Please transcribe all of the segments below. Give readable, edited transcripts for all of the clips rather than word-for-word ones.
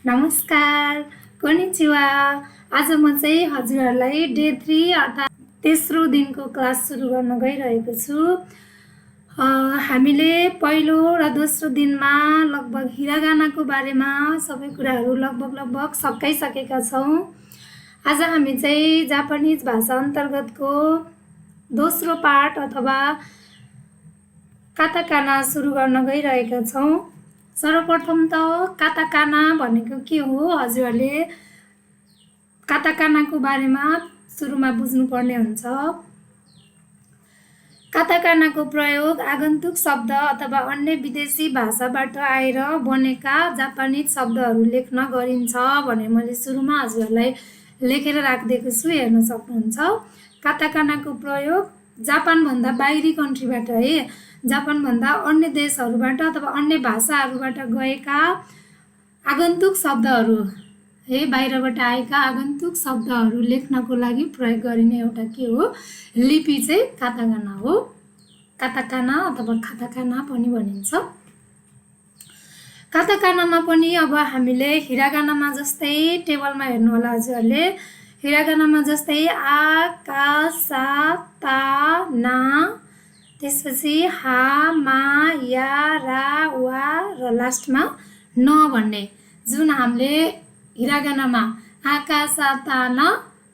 नमस्कार, कोनिचिवा। आज म चाहिँ हजुरहरूलाई डे 3 अर्थात् तेस्रो दिनको क्लास सुरु गर्न गइरहेको छु। हामीले पहिलो र दोस्रो दिनमा लगभग हिरागानाको बारेमा सबै कुराहरू लगभग सकाइसकेका छौँ। आज हामी चाहिँ जापानिज भाषा अन्तर्गतको दोस्रो पाठ अथवा काताकाना सुरु गर्न गइरहेका छौँ। सर्वप्रथम त काताकाना भनेको के हो, हजुरहरूले काताकानाको बारेमा सुरुमा बुझ्नुपर्ने हुन्छ। काताकानाको प्रयोग आगन्तुक शब्द अथवा अन्य विदेशी भाषाबाट आएर बनेका जापानिज शब्दहरू लेख्न गरिन्छ भने मैले सुरुमा हजुरहरूलाई लेखेर राखिदिएको छु, हेर्न सक्नुहुन्छ। काताकानाको प्रयोग जापानभन्दा बाहिरी कन्ट्रीबाट जापानभन्दा अन्य देशहरूबाट अथवा अन्य भाषाहरूबाट गएका आगन्तुक शब्दहरू बाहिरबाट आएका आगन्तुक शब्दहरू लेख्नको लागि प्रयोग गरिने एउटा के हो, लिपि चाहिँ काताकाना हो। काताकाना अथवा काताकाना पनि भनिन्छ। काताकानामा पनि अब हामीले हिरागानामा जस्तै टेबलमा हेर्नु होला हजुरहरूले, हिरागानामा जस्तै आ का सा ता ना, त्यसपछि हा मा या रा वा र लास्टमा न भन्ने, जुन हामीले हिरागानामा आका सा ता न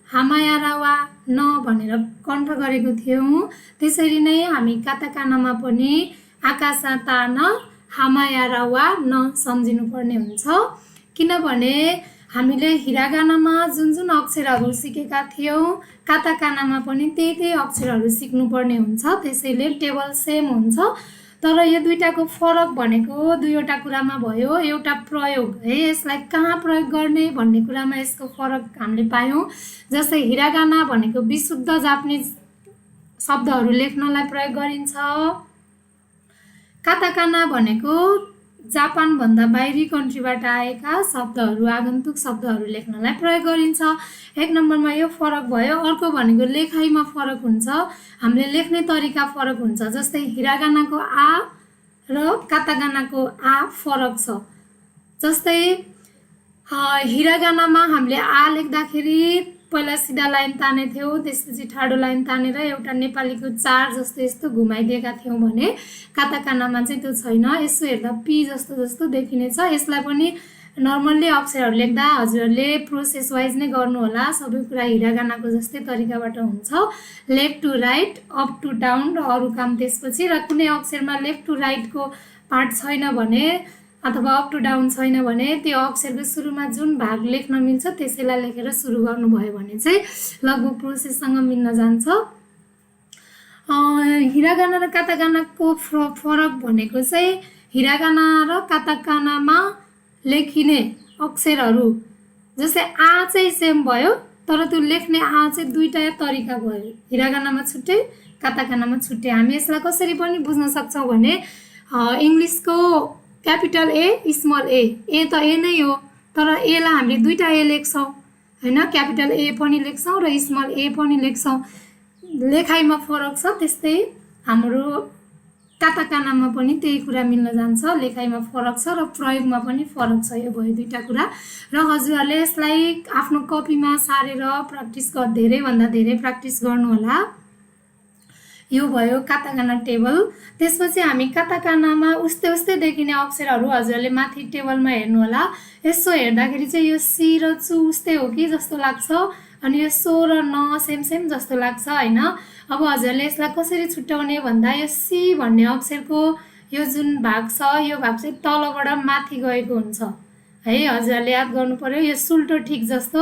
हामाया रा वा न भनेर कण्ठ गरेको थियौँ, त्यसरी नै हामी काताकानामा पनि आका सा ता न हामाया रा वा न सम्झिनुपर्ने हुन्छ। किनभने हामीले हिरागानामा जुन जुन अक्षरहरू सिकेका थियौँ काताकानामा पनि त्यही अक्षरहरू सिक्नुपर्ने हुन्छ। त्यसैले टेबल सेम हुन्छ, तर यो दुईटाको फरक भनेको दुईवटा कुरामा भयो। एउटा प्रयोग यसलाई कहाँ प्रयोग गर्ने भन्ने कुरामा यसको फरक हामीले पायौँ। जस्तै हिरागाना भनेको विशुद्ध जापानिज शब्दहरू लेख्नलाई प्रयोग गरिन्छ। काताकाना भनेको जापानभन्दा बाहिरी कन्ट्रीबाट आएका शब्दहरू आगन्तुक शब्दहरू लेख्नलाई प्रयोग गरिन्छ। एक नम्बरमा यो फरक भयो। अर्को भनेको लेखाइमा फरक हुन्छ, हामीले लेख्ने तरिका फरक हुन्छ। जस्तै हिरागानाको आ र काताकानाको आ फरक छ। जस्तै हिरागानामा हामीले आ लेख्दाखेरि पहिला सिधा लाइन तानेथ्यौँ, त्यसपछि ठाडो लाइन तानेर एउटा नेपालीको 4 जस्तो यस्तो घुमाइदिएका थियौँ भने काताकानामा चाहिँ त्यो छैन। यसो हेर्दा पी जस्तो देखिनेछ। यसलाई पनि नर्मल्ली अक्षरहरू लेख्दा हजुरहरूले प्रोसेस वाइज नै गर्नु होला। सबै कुरा हिरागानाको जस्तै तरिकाबाट हुन्छ। Left to right, up to down र अरू काम त्यसपछि। र कुनै अक्षरमा लेफ्ट टु राइटको पार्ट छैन भने अथवा अप टु डाउन छैन भने त्यो अक्षरको सुरुमा जुन भाग लेख्न मिल्छ त्यसैलाई लेखेर सुरु गर्नुभयो भने चाहिँ लगभग प्रोसेससँग मिल्न जान्छ। हिरागाना र काताकानाको फरक भनेको चाहिँ हिरागाना र काताकानामा लेखिने अक्षरहरू जस्तै आ चाहिँ सेम भयो, तर त्यो लेख्ने आ चाहिँ दुईटा तरिका भयो। हिरागानामा छुट्टै, काताकानामा छुट्टै। हामी यसलाई कसरी पनि बुझ्न सक्छौँ भने इङ्ग्लिसको क्यापिटल ए स्मल ए त ए नै हो, तर एलाई हामीले दुईटा ए लेख्छौँ होइन, क्यापिटल ए पनि लेख्छौँ र स्मल ए पनि लेख्छौँ। लेखाइमा फरक छ, त्यस्तै हाम्रो काताकानामा पनि त्यही कुरा मिल्न जान्छ। लेखाइमा फरक छ र प्रयोगमा पनि फरक छ। यो भयो दुईटा कुरा। र हजुरहरूले यसलाई आफ्नो कपीमा सारेर धेरैभन्दा धेरै प्र्याक्टिस गर्नुहोला। यो भयो काताकाना टेबल। त्यसपछि हामी काताकानामा उस्तै देखिने अक्षरहरू हजुरहरूले माथि टेबलमा हेर्नु होला। यसो हेर्दाखेरि चाहिँ यो सी र चु उस्तै हो कि जस्तो लाग्छ, अनि यो सो र न सेम जस्तो लाग्छ होइन। अब हजुरहरूले यसलाई कसरी छुट्याउने भन्दा यो सी भन्ने अक्षरको यो जुन भाग छ यो भाग चाहिँ तलबाट माथि गएको हुन्छ है। हजुरहरूले याद गर्नु पर्यो, यो सुल्टो ठिक जस्तो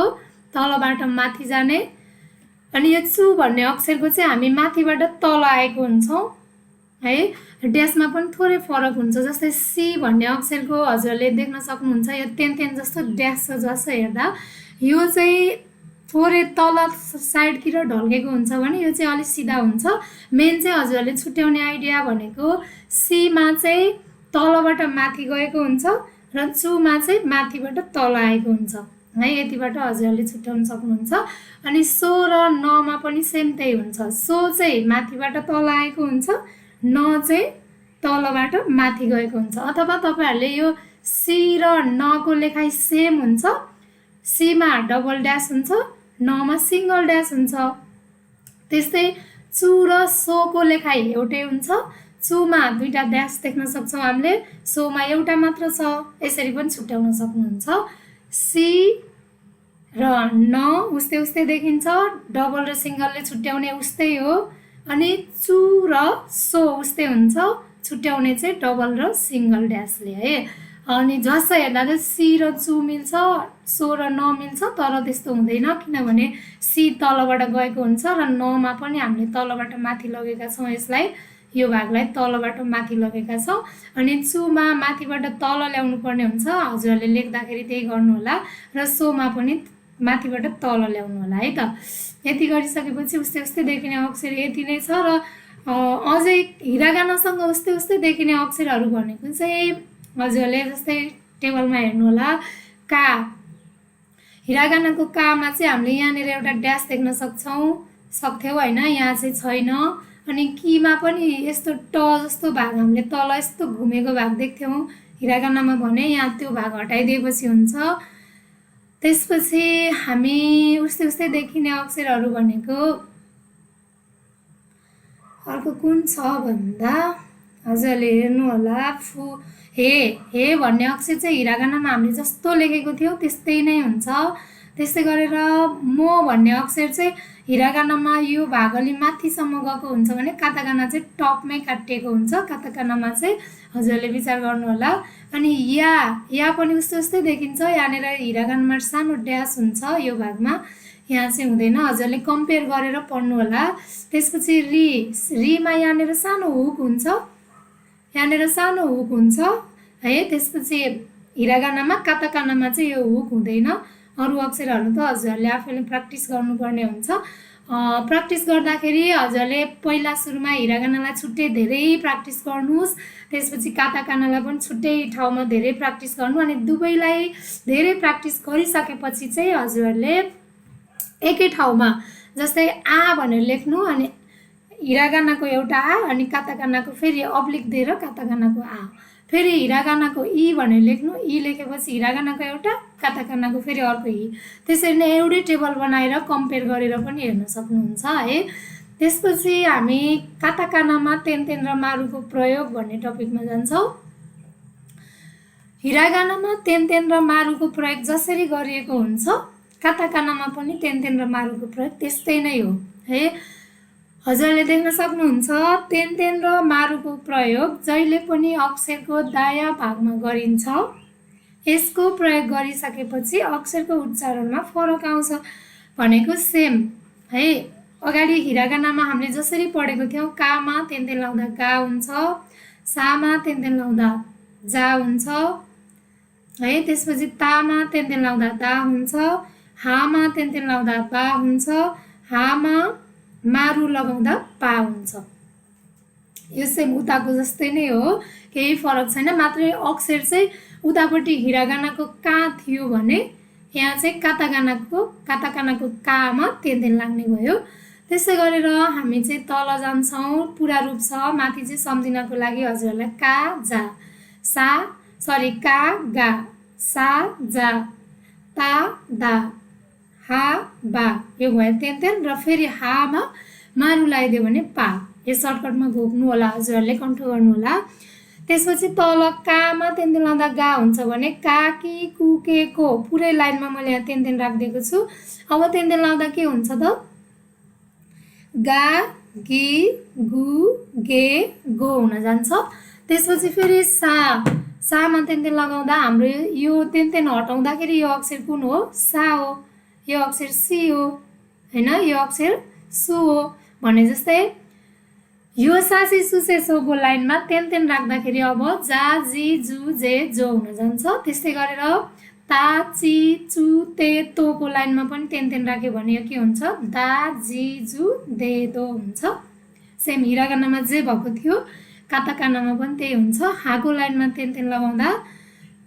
तलबाट माथि जाने। अनि यो चु भन्ने अक्षरको चाहिँ हामी माथिबाट तल आएको हुन्छौँ है। ड्यासमा पनि थोरै फरक हुन्छ। जस्तै सी भन्ने अक्षरको हजुरहरूले देख्न सक्नुहुन्छ यो तेन जस्तो ड्यास छ। जस्तो हेर्दा यो चाहिँ थोरै तल साइडतिर ढल्केको हुन्छ भने यो चाहिँ अलिक सिधा हुन्छ। मेन चाहिँ हजुरहरूले छुट्याउने आइडिया भनेको सीमा चाहिँ तलबाट माथि गएको हुन्छ र चुमा चाहिँ माथिबाट तल आएको हुन्छ है। यतिबाट हजुरहरूले छुट्याउन सक्नुहुन्छ। अनि सो र नमा पनि सेम त्यही हुन्छ। सो चाहिँ माथिबाट तल आएको हुन्छ, न चाहिँ तलबाट माथि गएको हुन्छ। अथवा तपाईहरूले यो सी र न को लेखाइ सेम हुन्छ, सीमा डबल ड्यास हुन्छ, नमा सिंगल ड्यास हुन्छ। त्यस्तै चु र सोको लेखाइ एउटै हुन्छ, चुमा दुईटा ड्यास देख्न सक्छौँ हामीले, सोमा एउटा मात्र छ। यसरी पनि छुट्याउन सक्नुहुन्छ। सी र न उस्तै उस्तै देखिन्छ, डबल र सिंगलले छुट्याउने उस्तै हो। अनि चु र सो उस्तै हुन्छ, छुट्याउने चाहिँ डबल र सिंगल ड्यासले है। अनि झस्स हेर्दा चाहिँ सी र चु मिल्छ, सो र न मिल्छ, तर त्यस्तो हुँदैन, किनभने सी तलबाट गएको हुन्छ र नमा पनि हामीले तलबाट माथि लगेका छौँ। यसलाई यो भागलाई तलबाट माथि लगेका छौँ। अनि चुमा माथिबाट तल ल्याउनु पर्ने हुन्छ, हजुरहरूले लेख्दाखेरि त्यही गर्नुहोला, र सोमा पनि माथिबाट तल ल्याउनु होला है त। यति गरिसकेपछि उस्तै उस्तै देखिने अक्षर यति नै छ। र अझै हिरागानासँग उस्तै उस्तै देखिने अक्षरहरू भनेको चाहिँ हजुरहरूले जस्तै टेबलमा हेर्नुहोला, का, हिरागानाको कामा चाहिँ हामीले यहाँनिर एउटा ड्यास देख्न सक्थ्यौँ होइन, यहाँ चाहिँ छैन। अनि किमा पनि यस्तो ट जस्तो भाग हामीले तल यस्तो घुमेको भाग देख्थ्यौँ हिरागानामा भने, यहाँ त्यो भाग हटाइदिएपछि हुन्छ। त्यसपछि हामी उस्तै उस्तै देखिने अक्षरहरू भनेको अर्को कुन छ भन्दा हजुरले हेर्नुहोला, हे भन्ने अक्षर चाहिँ हिरागानामा हामीले जस्तो लेखेको थियौँ त्यस्तै नै हुन्छ। त्यस्तै गरेर म भन्ने अक्षर चाहिँ हिरागानामा यो भाग अलि माथिसम्म गएको हुन्छ भने काताकाना चाहिँ टपमै काटिएको हुन्छ, काताकानामा चाहिँ हजुरले विचार गर्नुहोला। अनि या पनि उस्तै उस्तै देखिन्छ, यहाँनिर हिरागानामा सानो ड्यास हुन्छ यो भागमा, यहाँ चाहिँ हुँदैन, हजुरले कम्पेयर गरेर पढ्नु होला। त्यसपछि रीमा यहाँनिर सानो हुक हुन्छ, यहाँनिर सानो हुक हुन्छ है। त्यसपछि हिरागानामा काताकानामा चाहिँ यो हुक हुँदैन। अरू अक्षरहरू त हजुरहरूले आफैले प्र्याक्टिस गर्नुपर्ने हुन्छ। प्र्याक्टिस गर्दाखेरि हजुरले पहिला सुरुमा हिरागानालाई छुट्टै धेरै प्र्याक्टिस गर्नुहोस्, त्यसपछि काताकानालाई पनि छुट्टै ठाउँमा धेरै प्र्याक्टिस गर्नु। अनि दुवैलाई धेरै प्र्याक्टिस गरिसकेपछि चाहिँ हजुरहरूले एकै ठाउँमा जस्तै आ भनेर लेख्नु, अनि हिरागानाको एउटा आ, अनि काताकानाको फेरि अब्लिक दिएर काताकानाको आ, फेरि हिरागानाको इ भनेर लेख्नु, इ लेखेपछि हिरागानाको एउटा, काताकानाको फेरि अर्को इ। त्यसरी नै एउटै टेबल बनाएर कम्पेयर गरेर पनि हेर्न सक्नुहुन्छ है। त्यसपछि हामी काताकानामा तेन्तेन र मारुको प्रयोग भन्ने टपिकमा जान्छौँ। हिरागानामा तेन्तेन र मारुको प्रयोग जसरी गरिएको हुन्छ काताकानामा पनि तेन्तेन र मारुको प्रयोग त्यस्तै नै हो है। हजुरले देख्न सक्नुहुन्छ तेन्तेन र मारुको प्रयोग जहिले पनि अक्षरको दायाँ भागमा गरिन्छ। यसको प्रयोग गरिसकेपछि अक्षरको उच्चारणमा फरक आउँछ भनेको सेम है। अगाडि हिरागानामा हामीले जसरी पढेको थियौँ, कामा तेन्तेन लाउँदा का हुन्छ, सामा तेन्तेन लाउँदा जा हुन्छ है। त्यसपछि तामा तेन्तेन लाउँदा दा हुन्छ, हामा तेन्तेन लाउँदा बा हुन्छ, हामा मारु लगाउँदा पा हुन्छ। यो सेम उताको जस्तै नै हो, केही फरक छैन, मात्र अक्षर चाहिँ उतापट्टि हिरागानाको का थियो भने यहाँ चाहिँ काताकानाको कामा तेन्तेन लाग्ने भयो। त्यसै गरेर हामी चाहिँ तल जान्छौँ, पुरा रूप छ, माथि चाहिँ सम्झिनको लागि हजुरहरूलाई का जा, का गा, सा जा, ता दा, हा बा, यो भयो तेन्तेन। र फेरि हामा मारु लगाइदियो भने पा, यो सर्टकटमा घोक्नु होला, हजुरहरूले कन्ट्रोल गर्नु होला। त्यसपछि तल कामा तेन्तेन लाउँदा गा हुन्छ भने का, कि, कु, के, को, पुरै लाइनमा मैले यहाँ तेन्तेन राखिदिएको छु। अब तेन्तेन लाउँदा के हुन्छ त, गा, गी, गु, गे, गो हुन जान्छ। त्यसपछि फेरि सामा तेन्तेन लगाउँदा हाम्रो यो तेन्तेन हटाउँदाखेरि यो अक्षर कुन हो, सा हो, यो अक्षर सी हो होइन, यो अक्षर सु हो भने जस्तै यो सासी सुसे सोको लाइनमा तेन्तेन राख्दाखेरि अब जा, जी, जु, जे, जो हुन जान्छ। त्यस्तै गरेर ता, ची, चु, ते, तोको लाइनमा पनि तेन्तेन राख्यो भने के हुन्छ, दा, जी, जु, दे, दो हुन्छ। सेम हिरागानामा जे भएको थियो काताकानामा पनि त्यही हुन्छ। हाको लाइनमा तेन्तेन लगाउँदा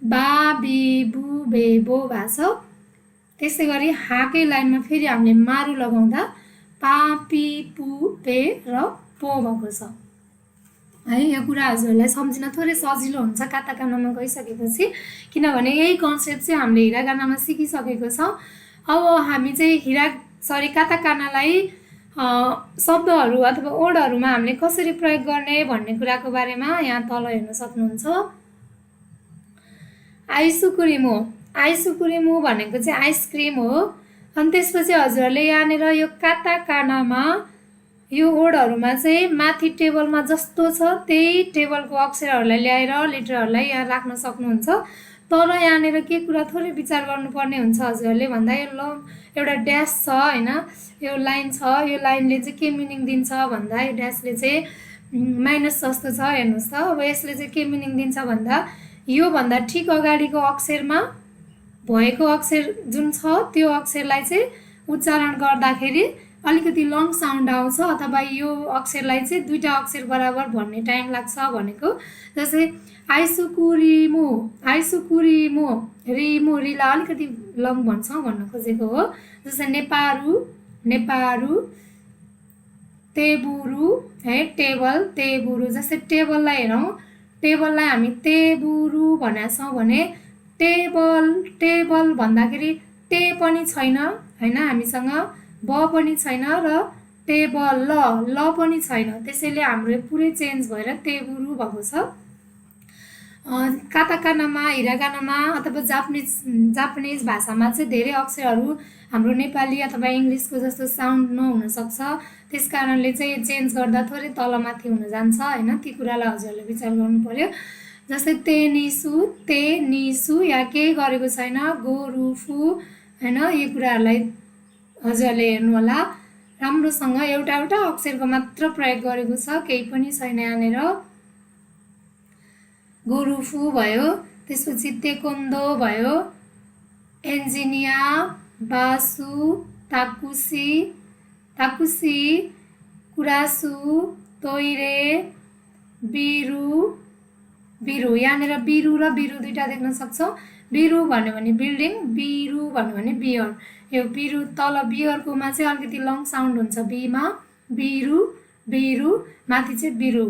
बा, बी, बु, बे, बो भएको छ। त्यसै गरी हाकै लाइनमा फेरि हामीले मारु लगाउँदा पा, पी, पु, पे र पो भएको छ है। यो कुरा हजुरहरूलाई सम्झिन थोरै सजिलो हुन्छ काताकानामा गइसकेपछि, किनभने यही कन्सेप्ट चाहिँ हामीले हिरागानामा सिकिसकेको छौँ। अब हामी चाहिँ काताकानालाई शब्दहरू अथवा वर्डहरूमा हामीले कसरी प्रयोग गर्ने भन्ने कुराको बारेमा यहाँ तल हेर्न सक्नुहुन्छ। आइसुकुरिमो, आइसुकुरिमो भनेको चाहिँ आइसक्रिम हो। अनि त्यसपछि हजुरहरूले यहाँनिर यो काताकानामा यो वर्डहरूमा चाहिँ माथि टेबलमा जस्तो छ त्यही टेबलको अक्षरहरूलाई ल्याएर लेटरहरूलाई यहाँ राख्न सक्नुहुन्छ। तर यहाँनिर के कुरा थोरै विचार गर्नुपर्ने हुन्छ हजुरहरूले भन्दा, यो एउटा ड्यास छ होइन, यो लाइन छ, यो लाइनले चाहिँ के मिनिङ दिन्छ भन्दा, यो ड्यासले चाहिँ माइनस जस्तो छ हेर्नुहोस् त। अब यसले चाहिँ के मिनिङ दिन्छ भन्दा, योभन्दा ठिक अगाडिको अक्षरमा भएको अक्षर जुन छ त्यो अक्षरलाई चाहिँ उच्चारण गर्दाखेरि अलिकति लङ साउन्ड आउँछ, अथवा यो अक्षरलाई चाहिँ दुईटा अक्षर बराबर भन्ने टाइम लाग्छ भनेको। जस्तै आइसुकुरिमो, आइसुकुरिमो, रिमो, रिलाई अलिकति लङ भन्छौँ भन्न खोजेको हो। जस्तै नेपारु, नेपारु, तेबुरु है, टेबल, तेबुरु। जस्तै टेबललाई हेरौँ, टेबललाई हामी तेबुरु भनेका छौँ भने टेबल, टेबल भन्दाखेरि टे पनि छैन होइन, हामीसँग ब पनि छैन र टेबल ल पनि छैन, त्यसैले हाम्रो पुरै चेन्ज भएर तेबुरु भएको छ। काताकानामा, हिरागानामा अथवा जापानिज भाषामा चाहिँ धेरै अक्षरहरू हाम्रो नेपाली अथवा इङ्ग्लिसको जस्तो साउन्ड नहुन सक्छ, त्यस कारणले चाहिँ चेन्ज गर्दा थोरै तलमाथि हुन जान्छ होइन। ती कुरालाई हजुरहरूले विचार गर्नु पर्यो। जस्तै तेनिसु, तेनिसु यहाँ केही गरेको छैन, गोरुफु होइन, यो कुराहरूलाई हजुरहरूले हेर्नु होला राम्रोसँग, एउटा एउटा अक्षरको मात्र प्रयोग गरेको छ, केही पनि छैन यहाँनिर। गोरुफु भयो, त्यसपछि तेकोन्दो भयो, एन्जिनिया, बासु, ताकुसी, ताकुसी, कुरासु, तोइरे, बिरु, बिरु। यहाँनिर बिरु र बिरु दुईटा देख्न सक्छौँ। बिरु भन्यो भने बिल्डिङ, बिरु भन्यो भने बियर। यो बिरु तल बियरकोमा चाहिँ अलिकति लङ साउन्ड हुन्छ बीमा, बिरु, बिरु, माथि चाहिँ बिरु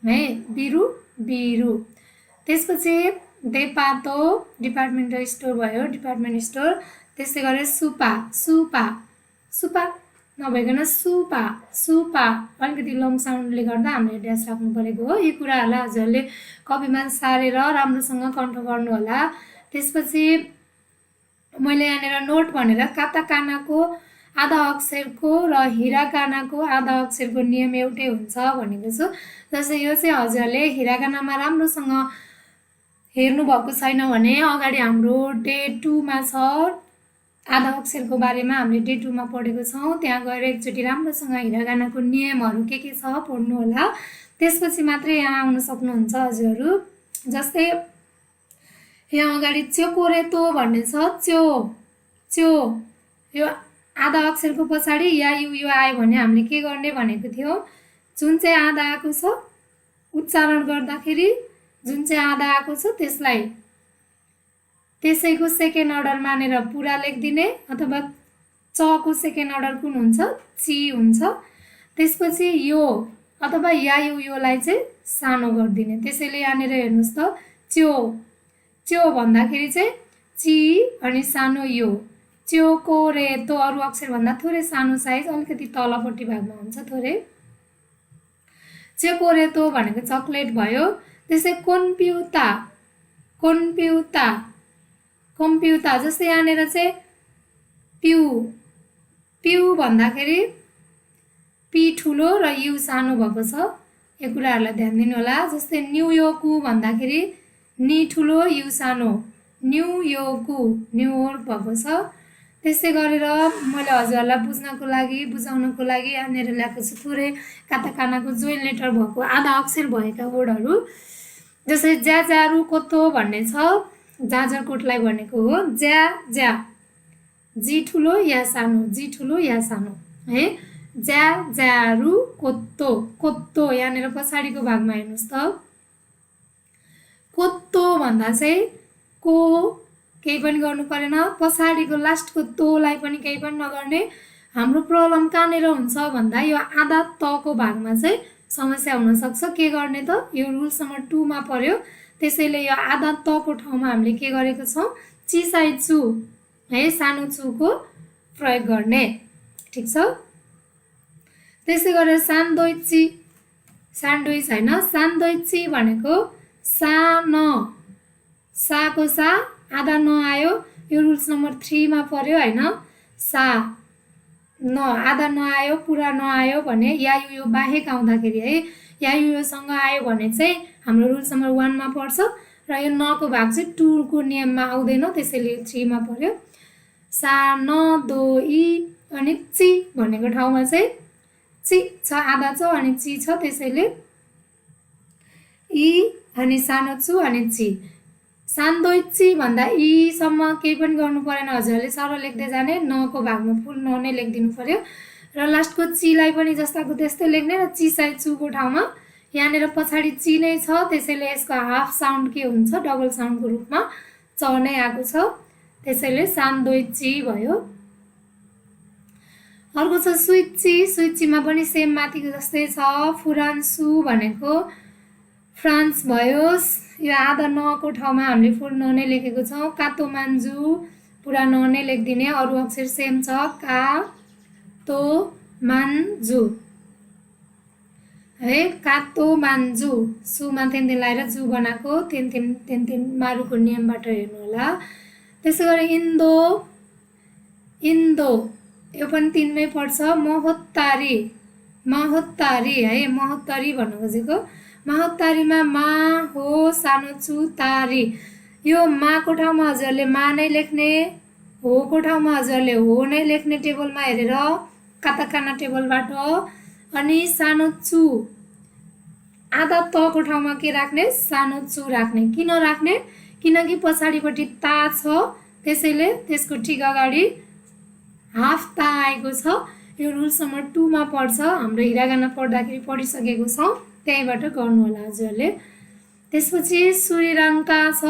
है, बिरु, बिरु। त्यसपछि देपातो, डिपार्टमेन्टल स्टोर भयो, डिपार्टमेन्ट स्टोर। त्यस्तै गरेर सुपा, सुपा, सुपा नभइकन सुपा, सुपा अलिकति लङ साउन्डले गर्दा हामीले ड्यास राख्नु परेको हो। यी कुराहरूलाई हजुरहरूले कपीमा सारेर राम्रोसँग कन्ट्रोल गर्नु होला। त्यसपछि मैले यहाँनिर नोट भनेर काताकानाको आधा अक्षरको र हिरागानाको आधा अक्षरको नियम एउटै हुन्छ भनेको छु। जस्तै यो चाहिँ हजुरहरूले हिरागानामा राम्रोसँग हेर्नुभएको छैन भने अगाडि हाम्रो डे 2 मा छ, आधा अक्षरको बारेमा हामीले डे 2 मा पढेको छौँ, त्यहाँ गएर एकचोटि राम्रोसँग हिरागानाको नियमहरू के छ पढ्नु होला, त्यसपछि मात्रै यहाँ आउन सक्नुहुन्छ हजुरहरू। जस्तै यहाँ अगाडि च्योकोरेतो भन्ने छ, च्यो, च्यो, यो आधा अक्षरको पछाडि या यु आयो भने हामीले के गर्ने भनेको थियो, जुन चाहिँ आधा आएको छ उच्चारण गर्दाखेरि जुन चाहिँ आधा आएको छ त्यसलाई त्यसैको सेकेन्ड अर्डर मानेर पुरा लेखिदिने, अथवा चको सेकेन्ड अर्डर कुन हुन्छ, ची हुन्छ। त्यसपछि यो अथवा या योलाई चाहिँ सानो गरिदिने, त्यसैले यहाँनिर हेर्नुहोस् त, च्यो, च्यो भन्दाखेरि चाहिँ ची अनि सानो यो, च्योकोरेतो अरू अक्षरभन्दा थोरै सानो साइज, अलिकति तलपट्टि भागमा हुन्छ थोरै। च्योकोरेतो भनेको चक्लेट भयो। त्यसै कोन्प्युता, कोन्प्युता, कम्प्युता। जस्तै यहाँनिर चाहिँ प्यु, प्यु भन्दाखेरि पी ठुलो र यु सानो भएको छ, यो कुराहरूलाई ध्यान दिनु होला। जस्तै न्युयोर्क भन्दाखेरि नि ठुलो यु सानो, न्युयोर्क, न्युयोर्क भएको छ। त्यसै गरेर मैले हजुरहरूलाई बुझाउनको लागि यहाँनिर ल्याएको छु थोरै काताकानाको जोइन लेटर भएको आधा अक्षर भएका वर्डहरू। जस्तै ज्याजारु कोतो भन्ने छ, जाजरकोटलाई भनेको हो। ज्या, ज्या, जी ठुलो या सानो, जी ठुलो या सानो है। ज्या ज्यारु कोत्तो, कोत्तो यहाँनिर पछाडिको भागमा हेर्नुहोस् त, कोत्तो भन्दा चाहिँ को केही पनि गर्नु परेन, पछाडिको लास्टको तोलाई पनि केही पनि नगर्ने। हाम्रो प्रब्लम कहाँनिर हुन्छ भन्दा यो आधा तको भागमा चाहिँ समस्या हुन सक्छ। के गर्ने त, यो रुल्स नम्बर 2 मा पर्यो। त्यसैले यो आधा तको ठाउँमा हामीले के गरेको छौँ, चिसाइ चु है सानो चुको प्रयोग गर्ने। ठिक छ। त्यसै गरेर सान्दोइची, स्यान्डविच हैन, सान्दोइची भनेको सा न, साको सा आधा न आयो, यो रुल्स नम्बर 3 मा पर्यो हैन। सा न आधा नआयो, पुरा नआयो भने या यो बाहेक आउँदाखेरि है, या योसँग आयो भने चाहिँ हाम्रो रुल्स नम्बर 1 मा पर्छ र यो न को भाग चाहिँ 2 को नियममा आउँदैन, त्यसैले 3 मा पर्यो। सा न दो इ अनि ची भनेको ठाउँमा चाहिँ ची छ, आधा छ अनि ची छ, त्यसैले इ अनि सानो चु अनि ची। सान्दोइची भन्दा इ सम्म केही पनि गर्नु परेन, हजुरले सरल लेख्दै जाने, न को भागमा फुल न नै लेखिदिनु पर्यो र लास्टको चीलाई पनि जस्ताको त्यस्तै लेख्ने र चिसाइ चुको ठाउँमा यहाँनिर पछाडि ची नै छ, त्यसैले यसको हाफ साउन्ड के हुन्छ, डबल साउन्डको रूपमा च नै आएको छ, त्यसैले सान्दोइची भयो। अर्को छ सुइची, सुइचीमा पनि सेम माथिको जस्तै छ। फुरान्सु भनेको फ्रान्स भयो, यो आधा न को ठाउँमा हामीले फुल न नै लेखेको छौँ। कातो मान्जु पुरा न नै लेखिदिने, अरू अक्षर सेम छ, का तो मान्जु है, कातो मान्जु, सुमा तिन लाएर जु बनाएको, तिन मारुको नियमबाट हेर्नु होला। त्यसै गरी इन्दो, इन्दो यो पनि 3 मै पर्छ। महोत्तारी, महोत्तारी है, महोत्तरी भन्नु खोजेको, महोत्तारीमा मा हो सानो चु तारी, यो मा को ठाउँमा हजुरले मा नै लेख्ने, हो को ठाउँमा हजुरले हो नै लेख्ने टेबलमा हेरेर, काताकाना टेबलबाट। अनि सानो चु आधा त को ठाउँमा के राख्ने, सानो चु राख्ने। किन राख्ने, किनकि पछाडिपट्टि ता छ, त्यसैले त्यसको ठिक अगाडि हाफ ता आएको छ। यो रुल्स नम्बर 2 मा पर्छ, हाम्रो हिरागाना पढ्दाखेरि पढिसकेको छौँ, त्यहीबाट गर्नु होला हजुरले। त्यसपछि सुरिराङ्का छ,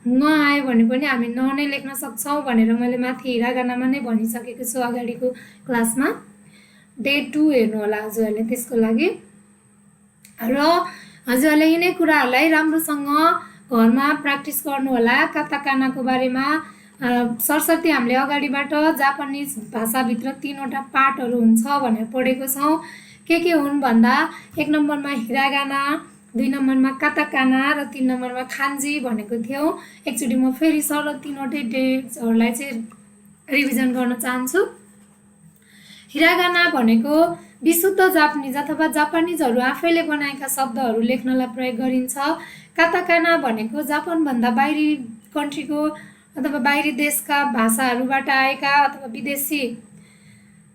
न आयो भने पनि हामी न नै लेख्न सक्छौँ भनेर मैले माथि हिरागानामा नै भनिसकेको छु अगाडिको क्लासमा। डे 2 हेर्नु होला हजुरहरूले त्यसको लागि। र हजुरहरूले यिनै कुराहरूलाई राम्रोसँग घरमा प्र्याक्टिस गर्नु होला। काताकानाको बारेमा सरस्वती हामीले अगाडिबाट जापानिज भाषाभित्र 3वटा पार्टहरू हुन्छ भनेर पढेको छौँ। के हुन् भन्दा 1 नम्बरमा हिरागाना, 2 नम्बरमा काताकाना र 3 नम्बरमा खान्जी भनेको थियौँ। एकचोटि म फेरि सरल 3वटै डेजहरूलाई चाहिँ रिभिजन गर्न चाहन्छु। हिरागाना भनेको विशुद्ध जापानिज अथवा जापानिजहरू आफैले बनाएका शब्दहरू लेख्नलाई प्रयोग गरिन्छ। काताकाना भनेको जापानभन्दा बाहिरी कन्ट्रीको अथवा बाहिरी देशका भाषाहरूबाट आएका अथवा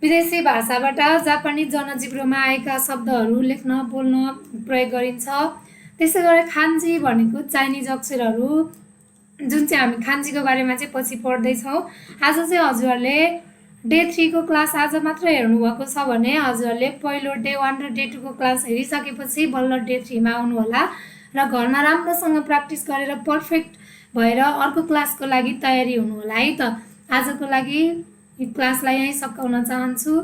विदेशी भाषाबाट जापानी जनजीव्रोमा आएका शब्दहरू लेख्न बोल्न प्रयोग गरिन्छ। त्यसै गरी खान्जी भनेको चाइनिज अक्षरहरू, जुन चाहिँ हामी खान्जीको बारेमा चाहिँ पछि पढ्दैछौँ। आज चाहिँ हजुरहरूले डे 3 को क्लास आज मात्र हेर्नुभएको छ भने हजुरहरूले पहिलो डे 1 र डे 2 को क्लास हेरिसकेपछि बल्ल डे 3 मा आउनु होला र घरमा राम्रोसँग प्र्याक्टिस गरेर पर्फेक्ट भएर अर्को क्लासको लागि तयारी हुनु होला है त। आजको लागि यो क्लासलाई यहीँ सकाउन चाहन्छु।